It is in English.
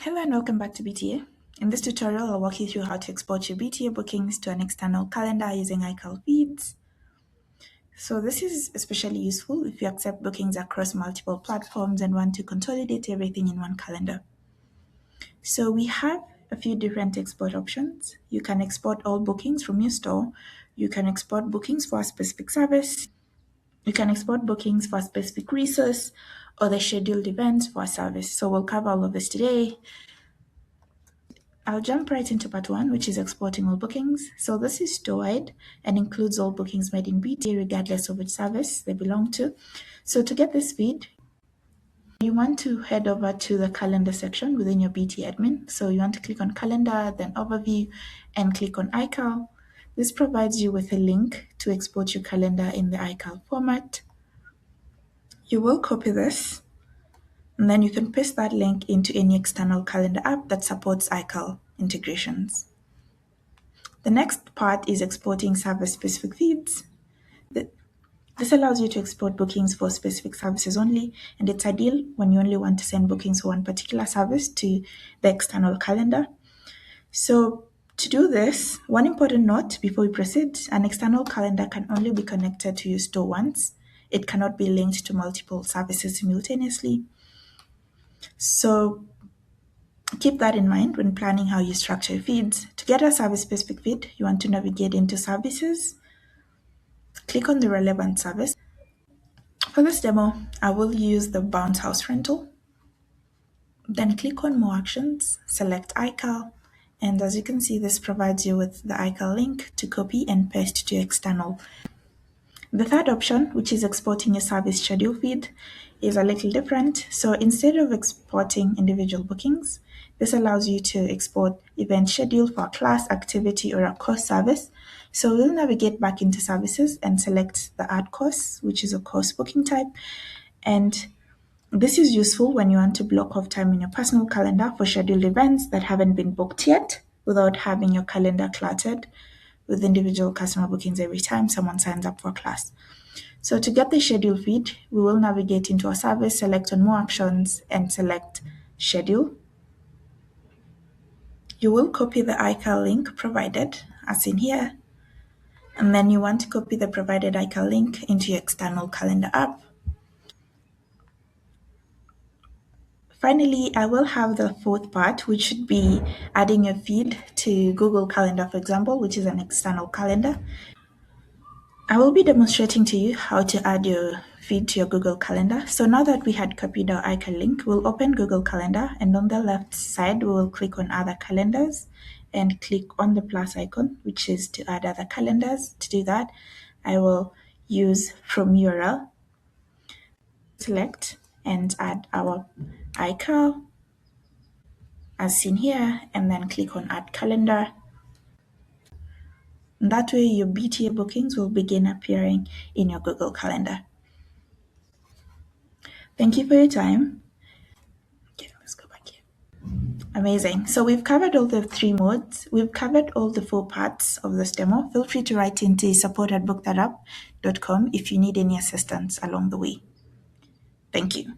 Hello and welcome back to BTA. In this tutorial, I'll walk you through how to export your BTA bookings to an external calendar using iCal feeds. So this is especially useful if you accept bookings across multiple platforms and want to consolidate everything in one calendar. So we have a few different export options. You can export all bookings from your store. You can export bookings for a specific service. You can export bookings for a specific resource or the scheduled events for a service. So we'll cover all of this today. I'll jump right into part one, which is exporting all bookings. So this is store-wide and includes all bookings made in BTA regardless of which service they belong to. So to get this feed, you want to head over to the calendar section within your BTA admin. So you want to click on calendar, then overview, and click on iCal. This provides you with a link to export your calendar in the iCal format. You will copy this, and then you can paste that link into any external calendar app that supports iCal integrations. The next part is exporting service-specific feeds. This allows you to export bookings for specific services only, and it's ideal when you only want to send bookings for one particular service to the external calendar. So to do this, one important note before we proceed, an external calendar can only be connected to your store once. It cannot be linked to multiple services simultaneously. So keep that in mind when planning how you structure your feeds. To get a service-specific feed, you want to navigate into Services, click on the relevant service. For this demo, I will use the bounce house rental. Then click on More Actions, select iCal, and as you can see, this provides you with the iCal link to copy and paste to your external. The third option, which is exporting a service schedule feed, is a little different. So instead of exporting individual bookings, this allows you to export event schedule for a class, activity, or a course service. So we'll navigate back into services and select the add course, which is a course booking type. And this is useful when you want to block off time in your personal calendar for scheduled events that haven't been booked yet without having your calendar cluttered with individual customer bookings every time someone signs up for a class. So to get the schedule feed, we will navigate into our service, select on More Actions, and select Schedule. You will copy the iCal link provided, as in here, and then you want to copy the provided iCal link into your external calendar app. Finally, I will have the fourth part, which should be adding a feed to Google Calendar, for example, which is an external calendar. I will be demonstrating to you how to add your feed to your Google Calendar. So now that we had copied our iCal link, we'll open Google Calendar, and on the left side, we will click on Other Calendars and click on the plus icon, which is to add other calendars. To do that, I will use From URL, select, and add our iCal as seen here, and then click on Add Calendar. And that way, your BTA bookings will begin appearing in your Google Calendar. Thank you for your time. Okay, let's go back here. Amazing. So we've covered all the three modes. We've covered all the four parts of this demo. Feel free to write into support@BookThatApp.com if you need any assistance along the way. Thank you.